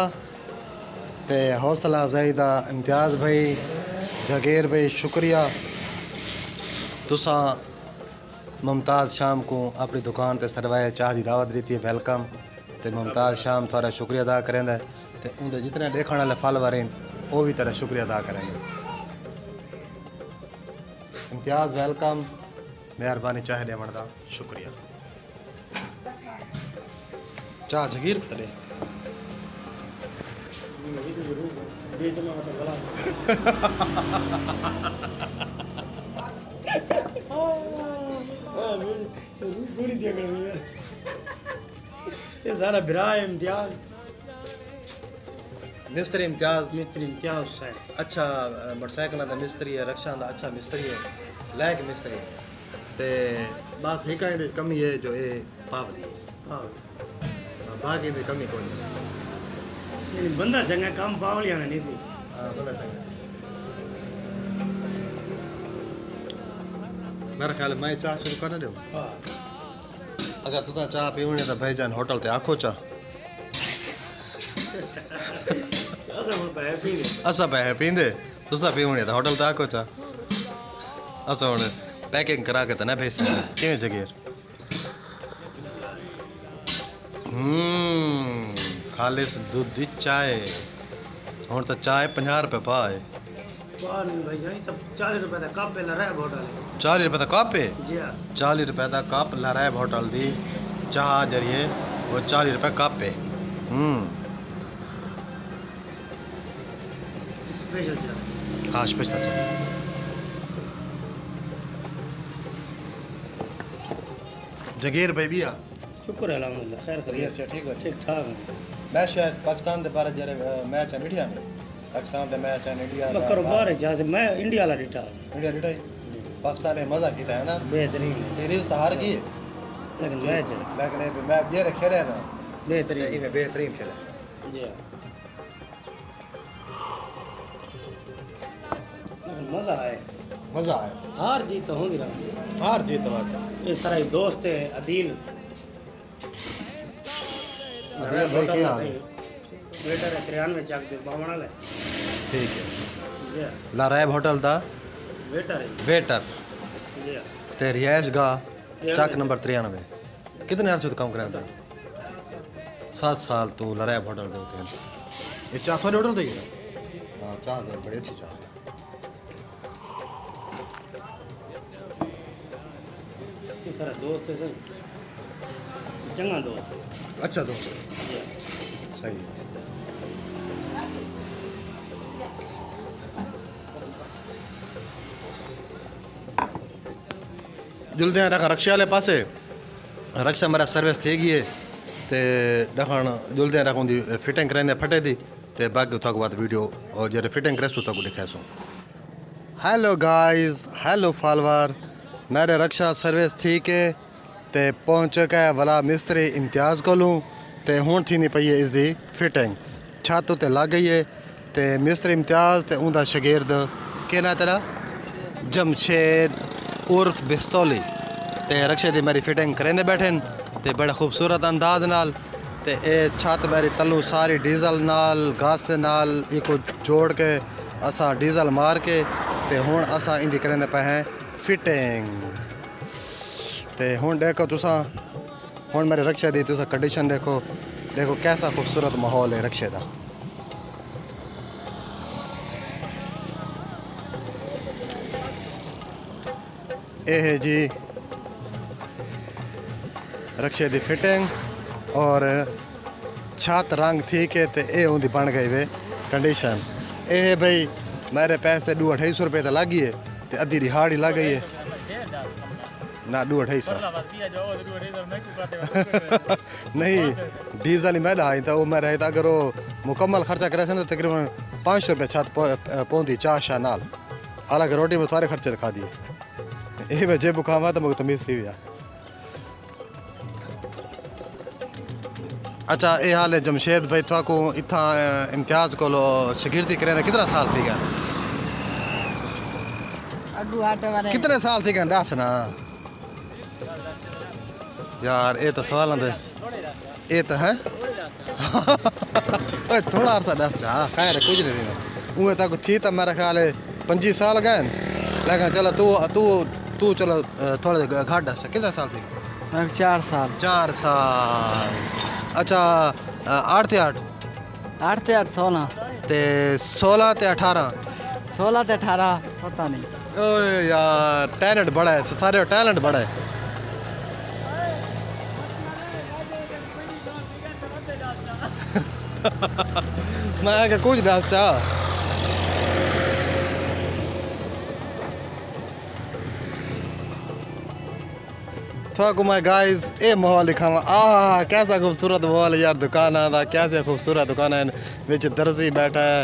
तो हौसला अफजाई का इम्तियाज़ भाई, जगीर भाई शुक्रिया। तुसा मुमताज़ शाम को अपनी दुकान ते सरवाए चाह की दावत दी है, वेलकम। तो मुमताज़ शाम थोड़ा शुक्रिया अदा करेंदा है, तो उनके जितने देखने वाले फॉलोवर हैं वो भी तेरा शुक्रिया अदा करेंगे। इम्तियाज़ वेलकम, मेहरबानी चाह देवण का शुक्रिया। चाह जगीर कदे ये सारा बिरा है इम्तियाज मिस्त्री इम्तियाज मिस्त्री इम्तियाज हुसैन अच्छा मोटरसाइकिल का मिस्त्री है रक्षा का अच्छा मिस्त्री है लैक मिस्त्री ते बस एक ही कमी है जो ये पावली है हाँ बाकी की कमी कोई ये बंदा चंगा काम पावली आना नहीं सी हाँ बड़ा चंगा मेरा ख्याल है मैं चाह शुरू करना दो हाँ अगर तुसा चाह पीवनी है तो भाईजान होटल ते आखो चाह असा पैसे पींदे तुसा पीवनी है तो होटल ते आखो चाह असा हुन पैकिंग करा के तो ना भेज सकते किवें जगेर खालिस दूध दी चाय हुन तो चाय 50 रुपए पा है वाह नहीं भाई जानी तब 40 रुपए का कप पे ला रहा है होटल 40 रुपए का कप है जी हाँ 40 रुपए का कप लहराए होटल दी चाह जरिए वो 40 रुपए कप है स्पेशल चाय हाँ स्पेशल जगीर भाई भैया शुक्र है अल्हम्दुलिल्लाह खैर करिए ठीक है ठीक ठाक है मैं शायद पाकिस्तान के बारे जरे मैच है इंडिया ने पाकिस्तान के मैच है इंडिया बकर बाहर है जहाँ से मैं इंडिया वाला रिटा इंडिया रिटाई पाकिस्तान ने मजा किया है ना बेहतरीन है सीरीज तो हार गई लेकिन मैच है लेकिन मैं ये खेले ना बेहतरीन ये बेहतरीन खेले जी हाँ लेकिन मजा आए मजा आया हार जीत तो होगी ना हार जीत बात ये सारा एक दोस्त है अदील अदील भाई क्या हाल है? बेटर है 93 चाक दे बावण वाला ठीक है जी हाँ लारायब होटल था बेटर है वेटर जी हाँ ते रिहायश गाह चक नंबर 93 कितने अर्से तो काम कराया था 7 साल तो लारायब होटल दे होते हैं ये चाह थोड़े होटल दे हाँ चाह दे बड़ी अच्छी चाह ये सारा दोस्त है सही चंगा दोस्त है अच्छा दोस्त जी हाँ सही है जुलते हैं रक्षा वाले पासे रक्षा मेरा सर्विस थी गई है ते डखण जुलते हैं उनकी फिटिंग कराने फटे थी ते बाकी थोड़ा बाद वीडियो और जरे फिटिंग करे तो दिखाए so hello guys hello follower मेरे रक्षा सर्विस थी के ते पहुंच के वाला मिस्त्री इम्तियाज़ को लूँ ते हुण थी नहीं पई है इसकी फिटिंग छत उत्ते लग गई है ते मिस्त्री इम्तियाज़ ते उनका शागिर्द केह् नां तेरा जमशेद उर्फ बिस्तौली ते रक्षे दी मेरी फिटिंग करेंदे बैठे न ते बड़े खूबसूरत अंदाज नाल ते ये छत मेरी तलू सारी डीजल नाल गैस नाल इको जोड़ के असा डीजल मार के ते हुण असा इंदी करेंदे पे हैं फिटिंग ते हुण देखो तुसा हुण मेरे रक्षे दी तुसा कंडीशन देखो देखो कैसा खूबसूरत माहौल है रक्षे दा ये है जी रक्षे दी फिटिंग और छत रंग थी के ते ये उनकी बन गई वे कंडीशन ये है भाई मेरे पैसे 200-250 रुपये तो लग गई है ते अद्धी दिहाड़ी लग गई है ना 250 नहीं डीजल ही मैं आई तो वो मैं रहे था अगर वो मुकम्मल खर्चा करे तो तकरीबन 500 रुपये छत पहुँची चाह शाह नाल हालांकि रोटी में सारे खर्चे दिखा दिए ये मैं जे बुखावा तो मुझे तमीज़ थी हुआ अच्छा ये हाल है जमशेद भाई को इतना इम्तियाज़ को शागिर्दी करें कितना साल थी गया कितने साल थी गया दस ना यार ये तो सवाल आते ये तो है थोड़ा अर्सा दस चाह खैर कुछ नहीं उमें तक थी तो मेरा ख्याल है 25 साल गए लेकिन चलो तू तू तू चलो थोड़ा घाट दस कितने साल थी 4 साल 4 साल अच्छा 8 ते 8 8 ते 8 16 ते 16 ते 18 16 ते 18 पता नहीं ओए यार टैलेंट बड़ा है सारे टैलेंट बड़ा है मैं क्या कुछ दस चाह थोड़ा मैं गाइस ये माहौल दिखावा कैसा खूबसूरत माहौल है यार दुकान दा कैसे खूबसूरत दुकान है विच दर्जी बैठा है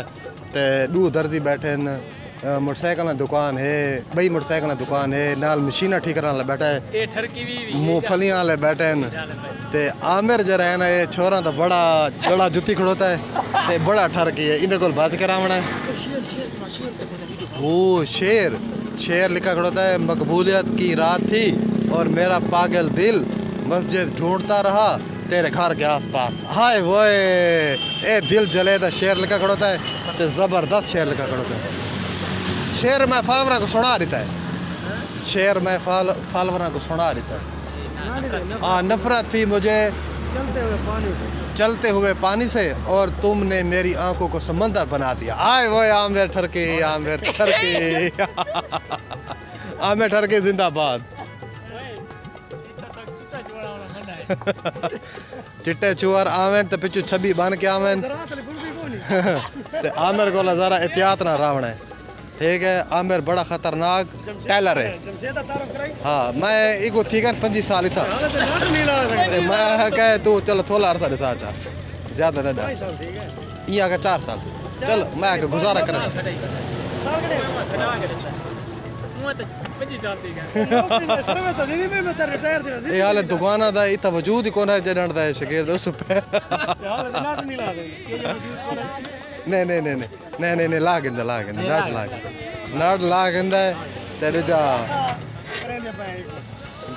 ते दो दर्जी बैठे हैं मोटरसाइकिल की दुकान है बई मोटरसाइकिल की दुकान है नाल मशीना ठीक करने वाला बैठा है ये ठरकी भी मूंगफलियां वाले बैठे हैं ते आमिर जरा है ना ये छोरा तो बड़ा जुत्ती खड़ोता है ते बड़ा ठरकी है इनके कोल बाज करावना है ओ शेर लिखा खड़ोता है मकबूलियत की रात थी और मेरा पागल दिल मस्जिद ढूंढता रहा तेरे घर के आसपास हाय वो ए दिल जले था शेर लिखा खड़ोता है ते ज़बरदस्त शेर लिखा खड़ोता है शेर मैं फालवरा को सुना देता है शेर मैं फालवरा को सुना देता है नफरत थी मुझे चलते हुए पानी से और तुमने मेरी आंखों को समंदर बना दिया आए वो आमिर ठरकी आमिर ठरकी जिंदाबाद चिट्टे चुअर आवन तो पिछू छबी बन के आवन ते आमिर को ज़रा एहतियात ना रावण है ठीक है आमिर बड़ा खतरनाक टेलर है हाँ मैं इको थी कर 25 साल था मैं कहे तू चलो थोड़ा अरसा दिसा चा ज़्यादा न डाल यहाँ का 4 साल चलो मैं गुजारा कर ये हाल दुकाना दा इतना वजूद ही कौन है जड़न दा शकीर उस पे नहीं लागिंदा नाट लागिंदा तेरे जा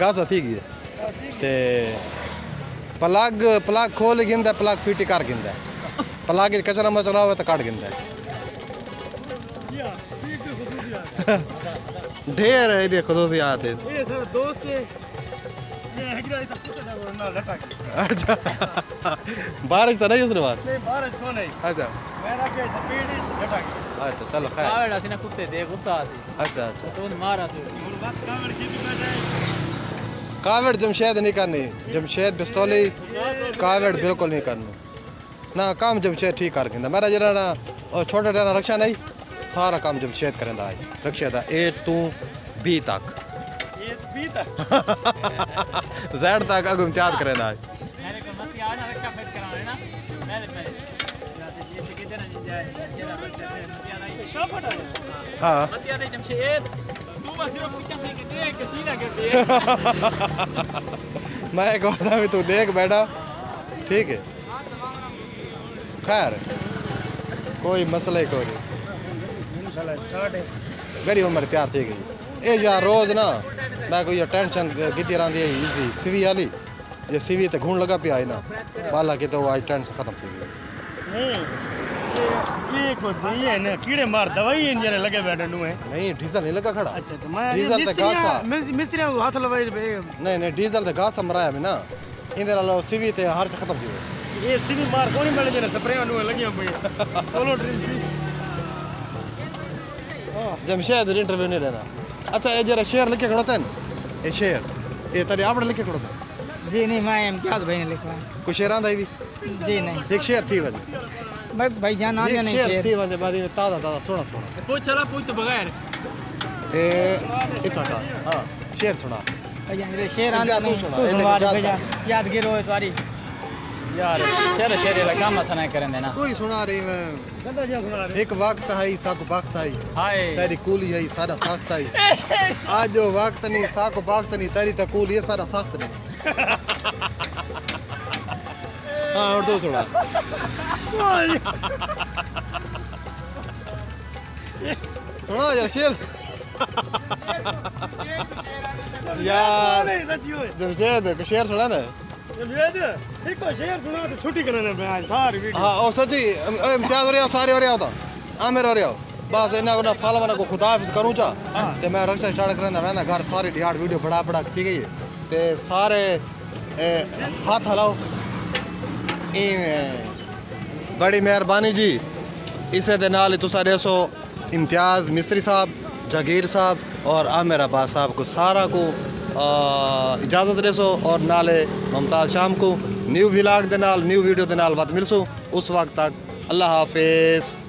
गाजा थी गई ते प्लग खोल गिंदा प्लग फिट कर गिंदा प्लग कचरा मचरा हो तो काट गिंदा ढेर है ये खसूसियात है ये सर दोस्त है ये हगरा इस कुत्ते ना लटा अच्छा बारिश तो नहीं उसने बात नहीं बारिश तो नहीं अच्छा मेरा के स्पीड लटा अच्छा चलो खैर कावड़ आसी ना कुत्ते दे गुस्सा आसी अच्छा तो मारा तू बात कावड़ की भी बैठा है कावड़ जमशेद नहीं करनी जमशेद पिस्तौली कावड़ बिल्कुल नहीं करनी ना काम जमशेद ठीक कर गिंदा मेरा जरा ना छोटा टेरा रक्षा नहीं सारा काम जमशेद करेंदा है रक्षा दा ए टू बी तक ज़ेड तक अगम इम्तियाज करेंदा है मेरे को मत याद रक्षा फिट कराने ना मेरे पे ये कितने ना जाए हां मत याद जमशेद तू बस सिर्फ पीछे से के देख सीना करते मैं कहता भी तू देख बेटा ठीक है खैर कोई मसला ही कोई मेरी उम्र तैयार थी गई ये यार रोज ना मैं कोई टेंशन की रही है सीवी वाली ये सीवी तो घून लगा पिया है ना हालांकि तो आज टेंशन खत्म थी गई ये कोई है ना कीड़े मार दवाई इंजन लगे बैठे नु है नहीं डीजल नहीं लगा खड़ा अच्छा तो मैं डीजल ते गासा मिस्त्री हाथ लवाई नहीं डीजल ते गासा मराया में ना इंदे नाल सीवी ते हर से खत्म थी ये सीवी मार कोनी मिल जे स्प्रे नु लगी पई पोलो ड्रिल जमशेद इंटरव्यू नहीं लेना अच्छा ये जरा शेर लिखे खड़ोते हैं ये शेर ये तेरे आप लिखे खड़ोते हैं जी नहीं मैं इम्तियाज भाई ने लिखवा कुछ शेर आंदा भी जी नहीं एक शेर थी वजह भाई जान आ नहीं शेर थी वजह बाद में ताजा सुना पूछ चला पूछ तो बगैर ए इतना का हां शेर सुना भाई शेर आंदा तू सुना यादगिर हो तुम्हारी यार शेर लगा मसना करें देना कोई सुना रही मैं एक वक्त है साको वक्त है हाय तेरी कूली है सारा साख्त है आज जो वक्त नहीं साको वक्त नहीं तेरी तो कूली है सारा साख्त नहीं हाँ और दो सुना सुना यार शेर यार जमशेद शेर सुना ना एक शेर सुना तो छुट्टी करने में सारी वीडियो हां और सच्ची इम्तियाज हो रहा सारे हो रहा होता आमिर हो रहा बस इना को फालवाना को खुदा हाफिज करूं चा ते मैं रक्षा स्टार्ट करना मैं घर सारी दिहाड़ वीडियो बड़ा की गई ते सारे हाथ हलाओ बड़ी मेहरबानी जी इसे दे नाल तुसा देसो इम्तियाज मिस्त्री साहब जागीर साहब और आमिर अब्बास साहब को सारा को इजाज़त देसो और नाले मुमताज़ शाम को न्यू व्लॉग दे नाल न्यू वीडियो दे नाल वत मिलसो। उस वक्त तक अल्लाह हाफिज़।